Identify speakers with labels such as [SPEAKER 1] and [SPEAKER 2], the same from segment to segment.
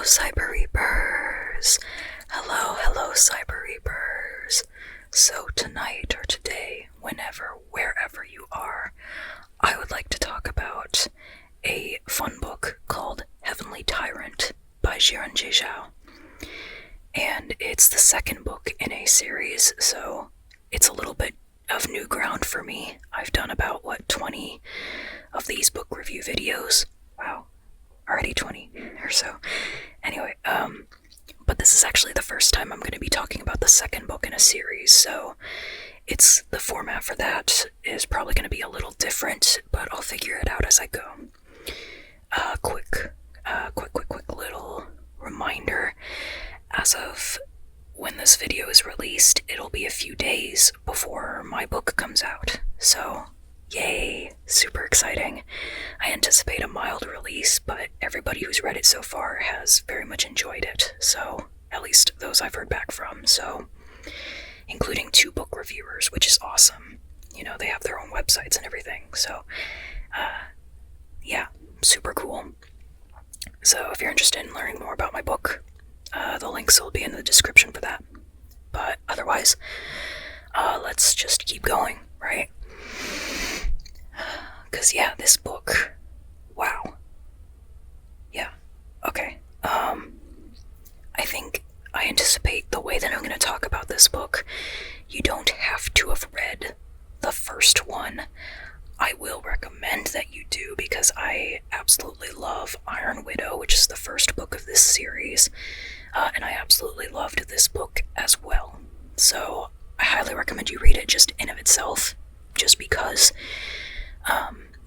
[SPEAKER 1] Cyber Reapers! Hello, Cyber Reapers! So tonight or today, whenever, wherever you are, I would like to talk about a fun book called Heavenly Tyrant by Xiran Jay Zhao. And it's the second book in a series, so it's a little bit of new ground for me. I've done about, 20 of these book review videos. Wow, already 20 or so. Anyway, but this is actually the first time I'm going to be talking about the second book in a series, so the format for that is probably going to be a little different, but I'll figure it out as I go. Quick little reminder. As of when this video is released, it'll be a few days before my book comes out, so yay, super exciting. I anticipate a mild release, but everybody who's read it so far has very much enjoyed it, so at least those I've heard back from, so including 2 book reviewers, which is awesome. You know, they have their own websites and everything, so yeah, super cool. So if you're interested in learning more about my book, the links will be in the description for that. But otherwise, let's just keep going, right? Because, yeah, this book, wow. Yeah, okay. I anticipate the way that I'm going to talk about this book, you don't have to have read the first one. I will recommend that you do, because I absolutely love Iron Widow, which is the first book of this series, and I absolutely loved this book as well. So I highly recommend you read it just in of itself, just because.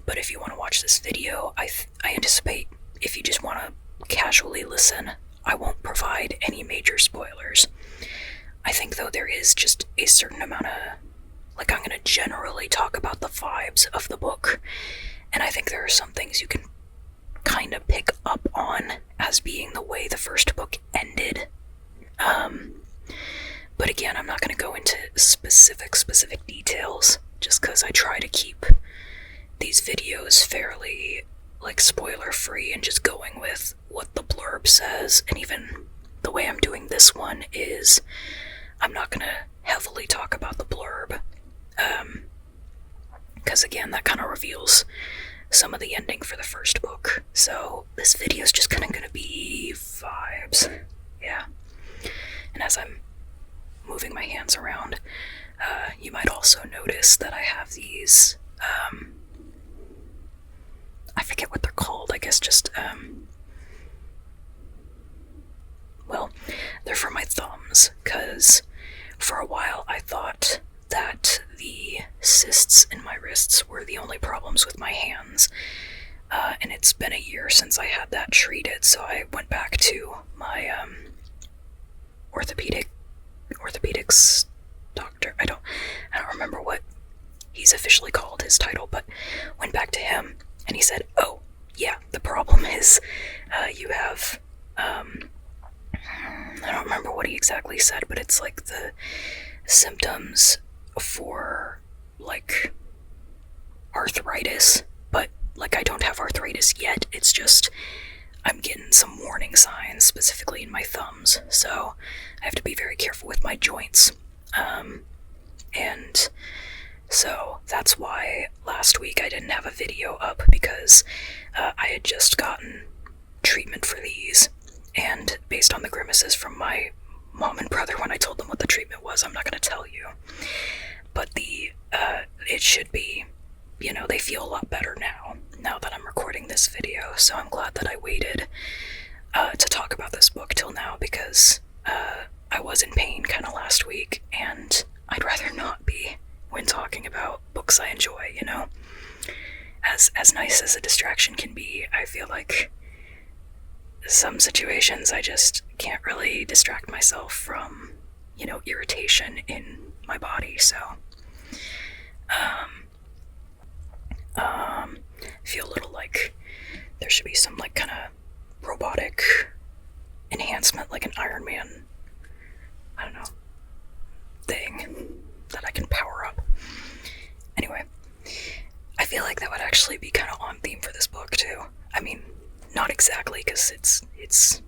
[SPEAKER 1] But if you want to watch this video, I anticipate if you just want to casually listen, I won't provide any major spoilers. I think, though, there is just a certain amount of, I'm going to generally talk about the vibes of the book, and I think there are some things you can kind of pick up on as being the way the first book ended. But again, I'm not going to go into specific details, just because I try to keep these videos fairly, spoiler-free and just going with what the blurb says, and even the way I'm doing this one is I'm not going to heavily talk about the blurb, because again, that kind of reveals some of the ending for the first book. So this video is just kind of going to be vibes, yeah. And as I'm moving my hands around, you might also notice that I have these, I forget what they're called, I guess just, they're for my thumbs, because for a while I thought that the cysts in my wrists were the only problems with my hands, and it's been a year since I had that treated, so I went back to my orthopedics doctor. I don't remember what he's officially called, his title, but went back to him, and he said, oh, yeah, the problem is you have, I don't remember what he exactly said, but it's the symptoms for, arthritis, but, I don't have arthritis yet, it's just I'm getting some warning signs, specifically in my thumbs, so I have to be very careful with my joints, and so that's why last week I didn't have a video up, because I had just gotten treatment for these, and based on the grimaces from my mom and brother when I told them what the treatment was, I'm not going to tell you, but it should be, they feel a lot better now that I'm recording this video, so I'm glad that I waited to talk about this book till now, because I was in pain kind of last week, and I'd rather not be when talking about books I enjoy, As nice as a distraction can be, I feel like some situations I just can't really distract myself from, irritation in my body, so feel a little like there should be some kind of robotic enhancement, like an Iron Man, I don't know, thing that I can power up. Anyway, I feel like that would actually be kind of on theme for this book too. I mean, not exactly, because it's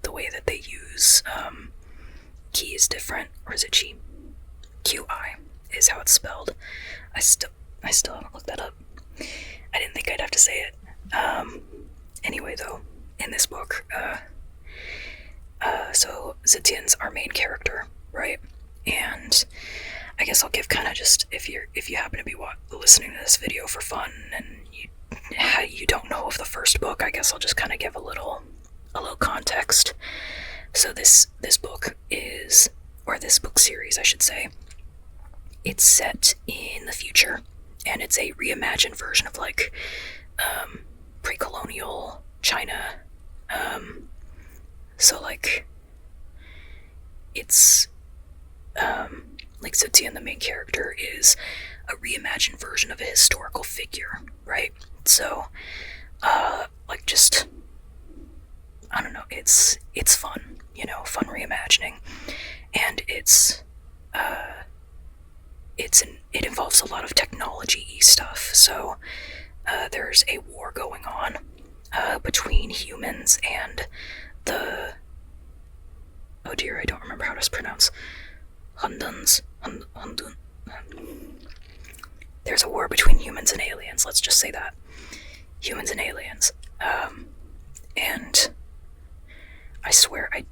[SPEAKER 1] the way that they use Qi is different, or is it Qi? QI is how it's spelled. I still haven't looked that up. I didn't think I'd have to say it. Anyway, though, in this book, so Zetian's our main character, right? And I guess I'll give kind of just, if you happen to be listening to this video for fun and you don't know of the first book, I guess I'll just kind of give a little context. So this book is, or this book series, I should say, it's set in the future, and it's a reimagined version of like pre-colonial China. So like it's like Zetian, the main character, is a reimagined version of a historical figure, right? So like just, I don't know, it's fun, fun reimagining, and it involves a lot of technology stuff. So there's a war going on between humans and the, oh dear, I don't remember how to pronounce, Hundun. There's a war between humans and aliens, let's just say that. Humans and aliens. And I swear I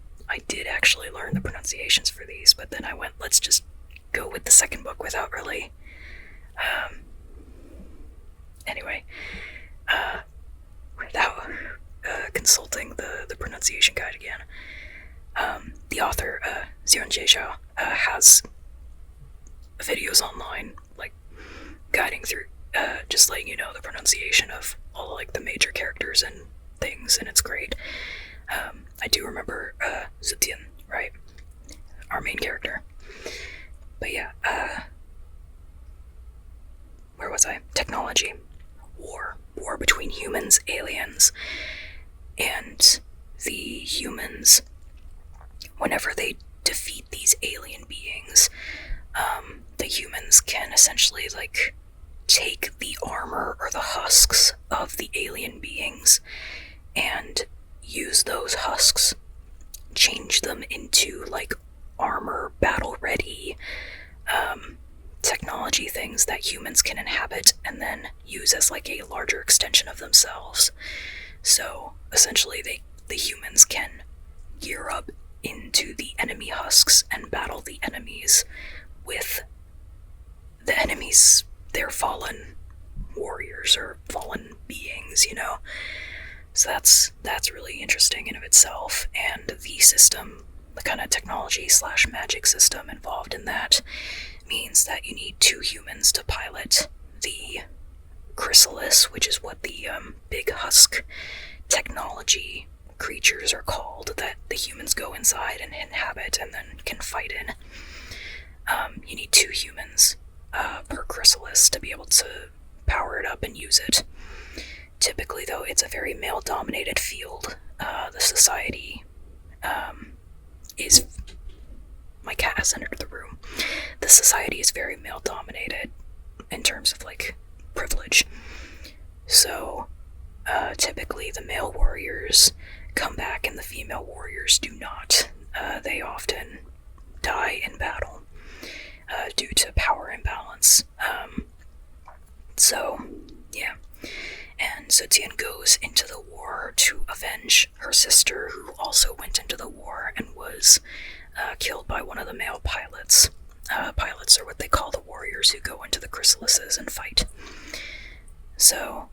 [SPEAKER 1] did actually learn the pronunciations for these, but then I went, let's just go with the second book without really, anyway, without consulting the pronunciation guide again. The author, Xiran Jay Zhao, has videos online, like, guiding through, just letting you know the pronunciation of all, like, the major characters and things, and it's great. I do remember, Zetian, right? Our main character. But yeah, where was I? Technology. War between humans, aliens, and the humans, whenever they defeat these alien beings, the humans can essentially, like, take the armor or the husks of the alien beings and use those husks, change them into, like, armor, battle-ready, technology things that humans can inhabit and then use as, like, a larger extension of themselves. So, essentially, the humans can gear up into the enemy husks and battle the enemies with the enemies, their fallen warriors or fallen beings, So that's really interesting in of itself, and the system, the kind of technology / magic system involved in that means that you need 2 humans to pilot the chrysalis, which is what the big husk technology creatures are called, that the humans go inside and inhabit and then can fight in. You need 2 humans per chrysalis to be able to power it up and use it. Typically, though, it's a very male-dominated field. The society is... My cat has entered the room. The society is very male-dominated in terms of, like, privilege. So, typically the male warriors come back and the female warriors do not. They often die in battle due to power imbalance. So, yeah. And Zetian goes into the war to avenge her sister, who also went into the war and was killed by one of the male pilots. Pilots are what they call the warriors who go into the chrysalises and fight. So,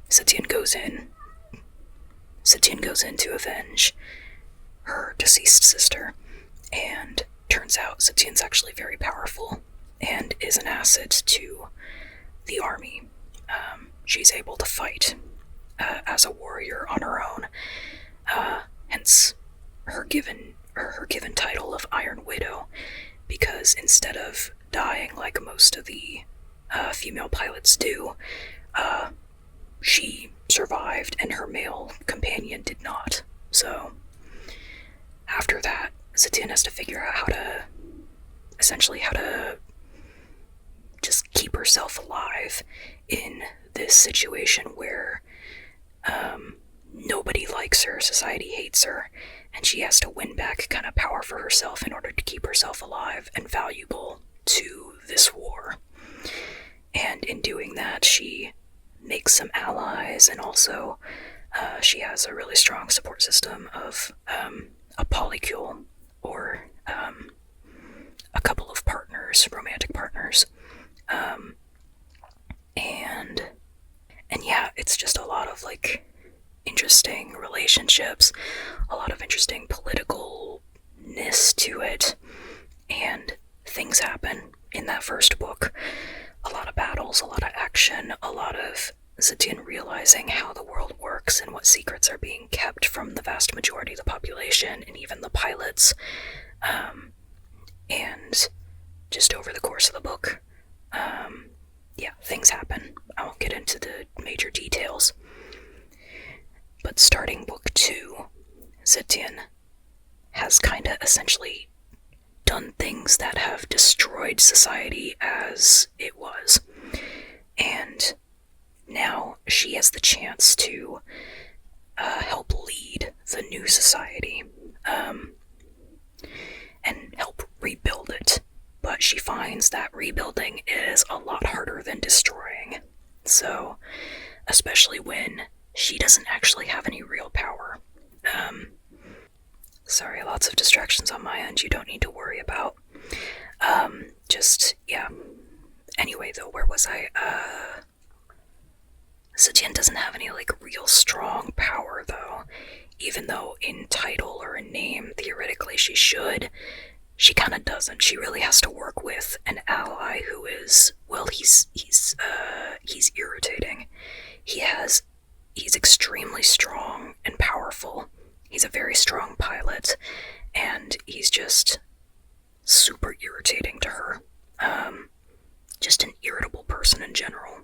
[SPEAKER 1] Zetian goes in to avenge her deceased sister, and turns out Zetian's actually very powerful and is an asset to the army. She's able to fight as a warrior on her own, hence her given title of Iron Widow, because instead of dying like most of the female pilots do, she survived and her male companion did not. So after that, Zetian has to figure out how to just keep herself alive in this situation where nobody likes her, society hates her, and she has to win back kind of power for herself in order to keep herself alive and valuable to this war. And in doing that, she makes some allies, and also she has a really strong support system of a polycule, or a couple of partners, romantic partners. And yeah, it's just a lot of like interesting relationships, a lot of interesting politicalness to it, and things happen in that first book. A lot of battles, a lot of action, a lot of Zetian realizing how the world works and what secrets are being kept from the vast majority of the population and even the pilots. And just over the course of the book, yeah, things happen. I won't get into the major details. But starting book 2, Zetian has kind of essentially done things that have destroyed society as it was. And now she has the chance to help lead the new society, and help rebuild it. But she finds that rebuilding is a lot harder than destroying. So, especially when she doesn't actually have any real power. Sorry, lots of distractions on my end you don't need to worry about. Yeah. Anyway, though, where was I? Zetian doesn't have any, like, real strong power, though. Even though in title or in name, theoretically she should, she kind of doesn't. She really has to work with an ally who is, well, he's irritating. He's extremely strong and powerful. He's a very strong pilot, and he's just super irritating to her. Just an irritable person in general.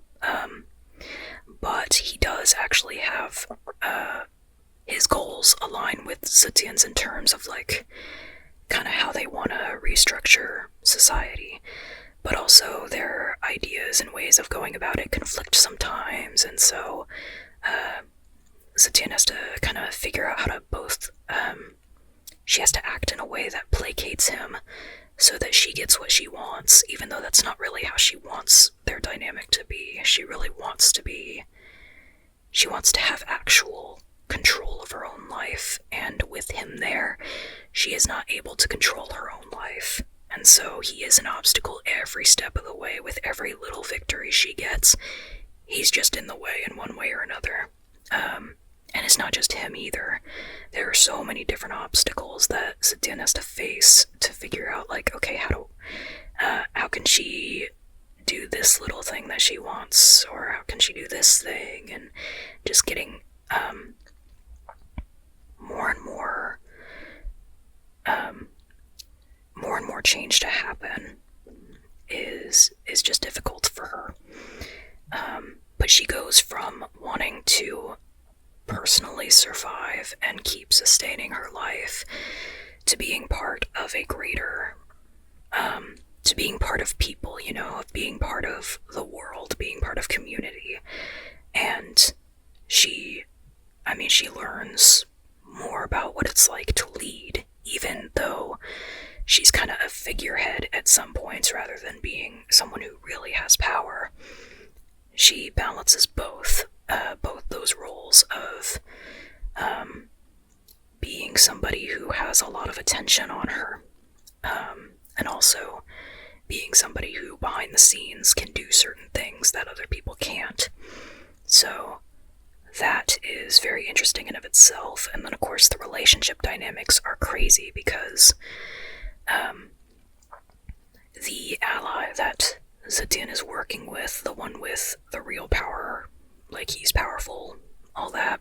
[SPEAKER 1] But he does actually have his goals align with Zetian's in terms of, like, kind of how they want to restructure society. But also their ideas and ways of going about it conflict sometimes, and so Zetian has to kind of figure out how to both, she has to act in a way that placates him so that she gets what she wants, even though that's not really how she wants their dynamic to be. She wants to have actual control of her own life, and with him there, she is not able to control her own life. And so he is an obstacle every step of the way. With every little victory she gets, he's just in the way in one way or another. And it's not just him either. There are so many different obstacles that Zetian has to face to figure out, like, okay, how can she do this little thing that she wants, or how can she do this thing, and just getting more and more change to happen is just difficult for her. But she goes from wanting to personally survive and keep sustaining her life to being part of a greater, to being part of people, of being part of the world, being part of community. And she learns more about what it's like to lead, even though she's kind of a figurehead at some points rather than being someone who really has power. She balances both those roles of being somebody who has a lot of attention on her, and also being somebody who behind the scenes can do certain things that other people can't. So that is very interesting in of itself. And then of course the relationship dynamics are crazy because the ally that Zetian is working with, the one with the real power, like he's powerful, all that,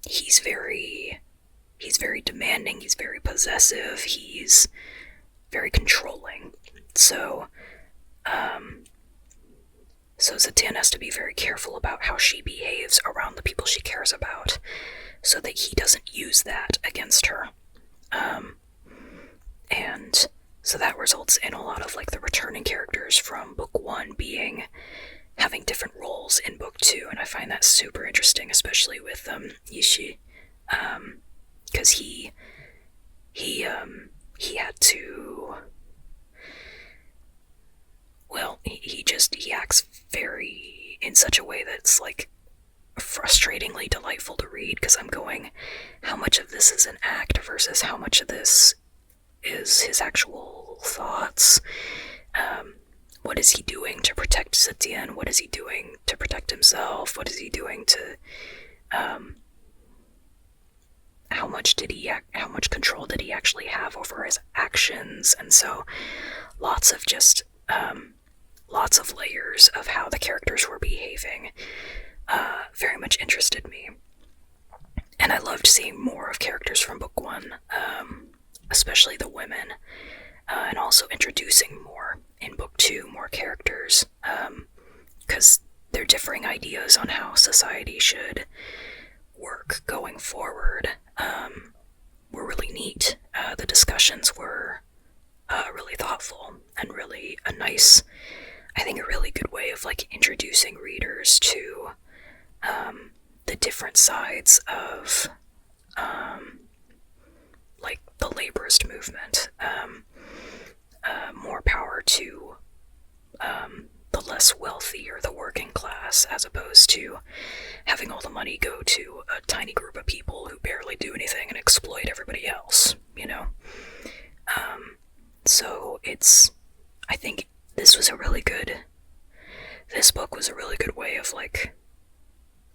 [SPEAKER 1] he's very demanding, he's very possessive, he's very controlling. So Zetian has to be very careful about how she behaves around the people she cares about, so that he doesn't use that against her. And so that results in a lot of, like, the returning characters from book 1 being having different roles in book 2, and I find that super interesting, especially with Yishi, because he had to, well, he acts very in such a way that's like frustratingly delightful to read, because I'm going, how much of this is an act versus how much of this is his actual thoughts. What is he doing to protect Zetian? What is he doing to protect himself? What is he doing to, how much control did he actually have over his actions? And so lots of layers of how the characters were behaving very much interested me. And I loved seeing more of characters from book 1, especially the women, and also introducing more in book 2, more characters, because their differing ideas on how society should work going forward were really neat. The discussions were really thoughtful and really a really good way of like introducing readers to the different sides of like the laborist movement. More power to the less wealthy or the working class, as opposed to having all the money go to a tiny group of people who barely do anything and exploit everybody else, you know? So I think this book was a really good way of like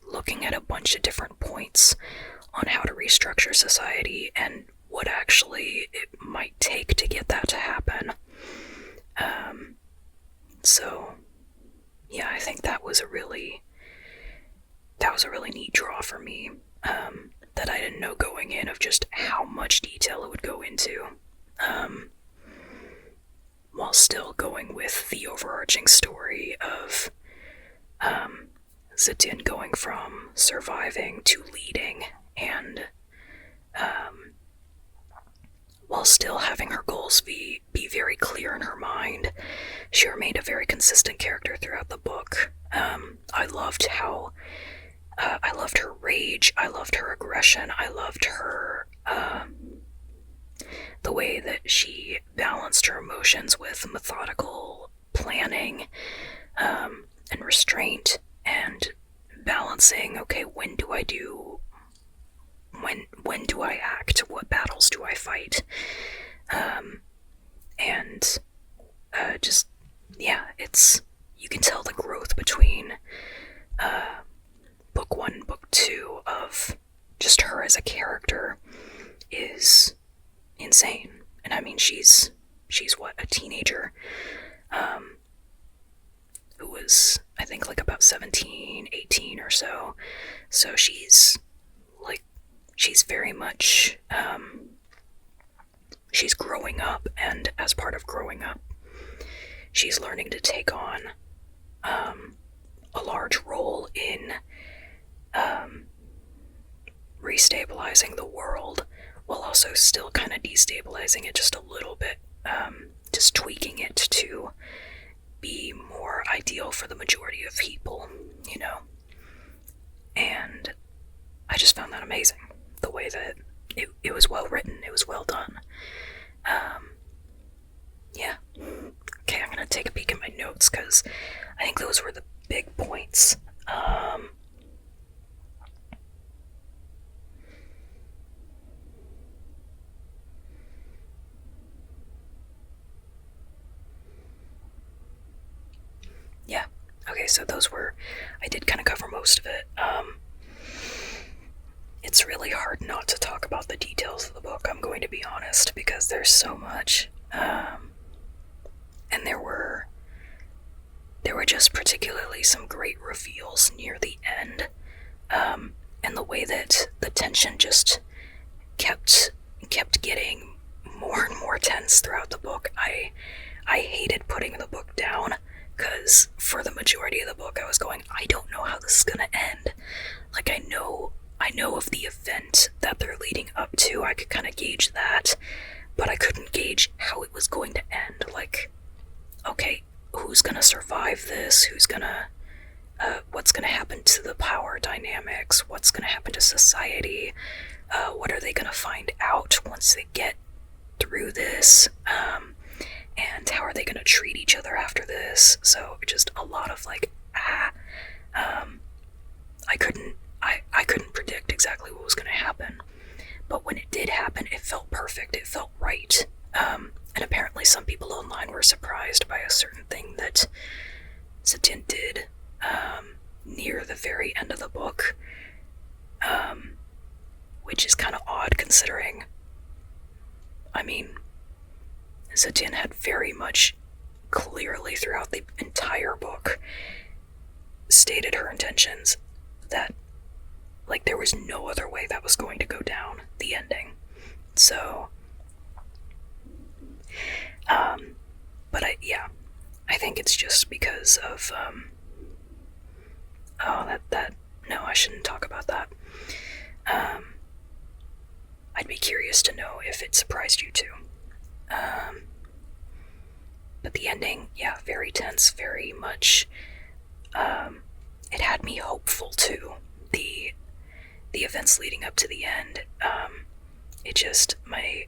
[SPEAKER 1] looking at a bunch of different points on how to restructure society and what actually it might take to get that to happen. So yeah, I think that was a really neat draw for me, that I didn't know going in, of just how much detail it would go into, while still going with the overarching story of Zetian going from surviving to leading, and while still having her goals be very clear in her mind. She remained a very consistent character throughout the book. I loved her rage, I loved her aggression, I loved her, the way that she balanced her emotions with methodical planning, and restraint, and balancing, okay, when do I act? What battles do I fight? You can tell the growth between book 1 and book 2 of just her as a character is insane. And I mean, she's what, a teenager, who was, I think, like about 17, 18 or so. So she's very much, she's growing up, and as part of growing up, she's learning to take on a large role in restabilizing the world, while also still kind of destabilizing it just a little bit, just tweaking it to be more ideal for the majority of people, you know? And I just found that amazing, the way that it was well written, it was well done. Yeah. Okay, I'm gonna take a peek at my notes, because I think those were the big points. Yeah, okay, so I did kind of cover most of it. It's really hard not to talk about the details of the book, I'm going to be honest, because there's so much. And there were just particularly some great reveals near the end, and the way that the tension just kept getting more and more tense throughout the book. I hated putting the book down, because for the majority of the book I was going, I don't know how this is gonna end. Like, I know of the event that they're leading up to, I could kind of gauge that, but I couldn't gauge how it was going to end. Like, okay, who's gonna survive this? Who's gonna what's going to happen to the power dynamics, what's going to happen to society, what are they going to find out once they get through this, and how are they going to treat each other after this. So just a lot of like, I couldn't predict exactly what was going to happen, but when it did happen, it felt perfect, it felt right. And apparently some people online were surprised by a certain thing that Satine did near the very end of the book, which is kind of odd considering, I mean, Satine had very much clearly throughout the entire book stated her intentions that, like, there was no other way that was going to go down, the ending. So, but I think it's just because of, no, I shouldn't talk about that. I'd be curious to know if it surprised you too. But the ending, very tense, very much, it had me hopeful too. The events leading up to the end, it just, my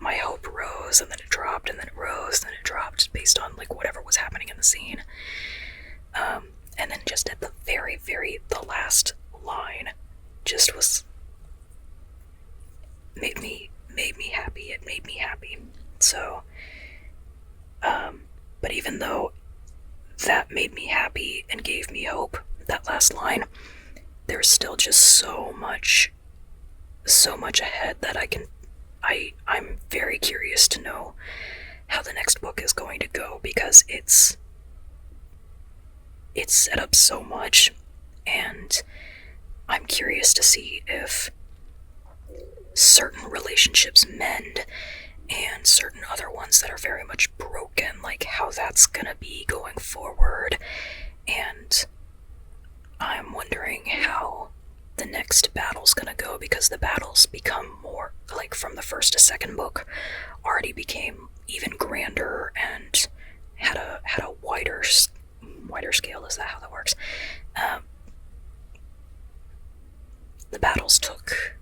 [SPEAKER 1] hope rose, and then it dropped, and then it rose, and then it dropped, based on, like, whatever was happening in the scene. And then just at the the last line, just was, made me happy, it made me happy. So, but even though that made me happy and gave me hope, that last line, there's still just so much ahead that I'm very curious to know how the next book is going to go, because it's set up so much, and I'm curious to see if certain relationships mend and certain other ones that are very much broken, like how that's gonna be going forward. And I'm wondering how the next battle's gonna go, because the battles become more, like, from the first to second book, already became even grander and had a wider scale. Is that how that works? The battles took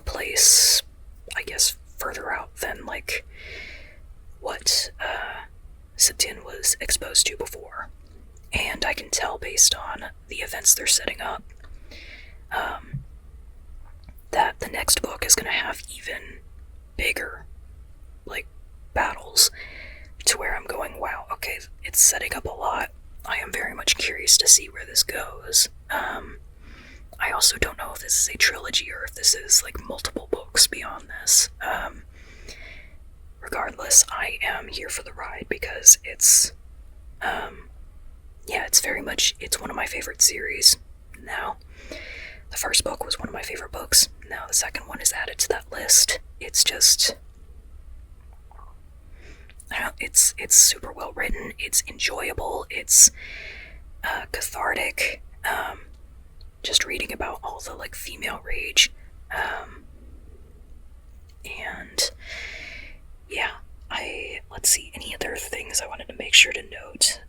[SPEAKER 1] place, I guess, further out than, like, what Satine was exposed to before. And I can tell based on the events they're setting up, that the next book is going to have even bigger, like, battles, to where I'm going, wow, okay, it's setting up a lot. I am very much curious to see where this goes. I also don't know if this is a trilogy or if this is, like, multiple books beyond this. Regardless, I am here for the ride, because it's it's one of my favorite series now. The first book was one of my favorite books. Now the second one is added to that list. It's just, it's super well written. It's enjoyable. It's cathartic. Just reading about all the, like, female rage. And yeah, let's see, any other things I wanted to make sure to note.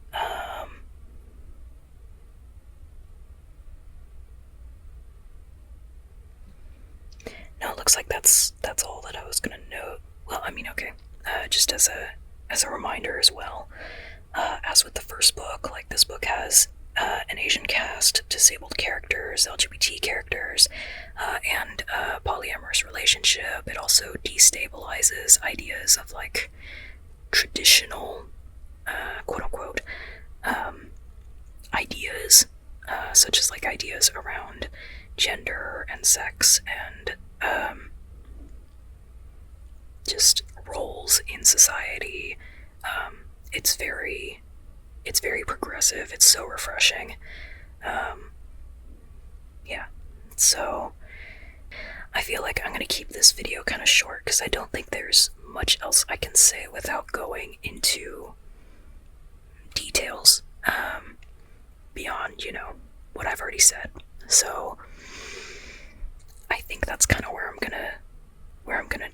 [SPEAKER 1] No, it looks like that's all that I was gonna note. Well, I mean, okay, just as a reminder as well, as with the first book, like, this book has an Asian cast, disabled characters, LGBT characters, and a polyamorous relationship. It also destabilizes ideas of, like, traditional, quote-unquote, ideas, such as, like, ideas around gender and sex and just roles in society. It's very progressive. It's so refreshing. So I feel like I'm gonna keep this video kind of short, because I don't think there's much else I can say without going into details beyond, what I've already said. So I think that's kind of where I'm gonna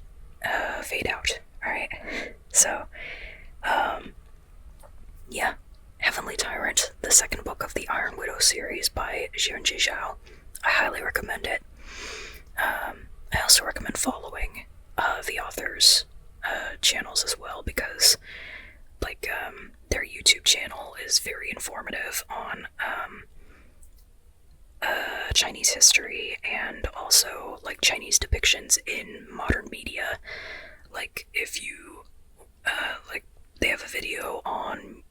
[SPEAKER 1] fade out. All right. So Heavenly Tyrant, the the second book of the Iron Widow series by Xiran Jay Zhao. I highly recommend it. I also recommend following the authors' channels as well, because their YouTube channel is very informative on Chinese history and also like Chinese depictions in modern media. Like if you they have a video on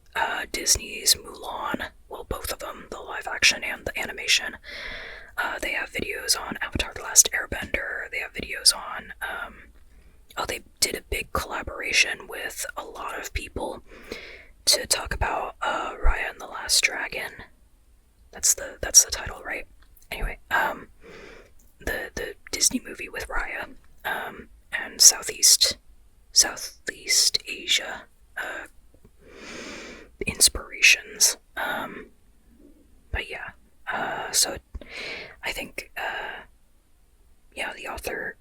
[SPEAKER 1] Disney's Mulan, well, both of them, the live action and the animation. They have videos on Avatar: The Last Airbender. They have videos on they did a big collaboration with a lot of people to talk about Raya and the Last Dragon. That's the title, right? Anyway, the Disney movie with Raya, and Southeast Asia inspirations. But yeah, so I think yeah, the author,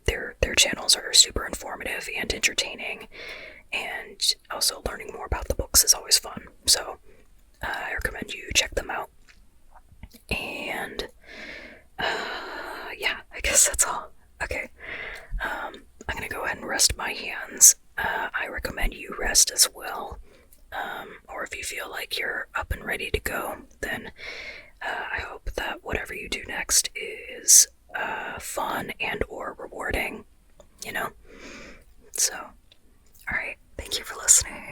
[SPEAKER 1] their channels are super informative and entertaining, and also learning more about the books is always fun. So I recommend you check them out. And yeah, I guess that's all. Okay, I'm gonna go ahead and rest my hands. I recommend you rest as well. Or if you feel like you're up and ready to go, then I hope that whatever you do next is fun and or rewarding, you know? So, alright, thank you for listening.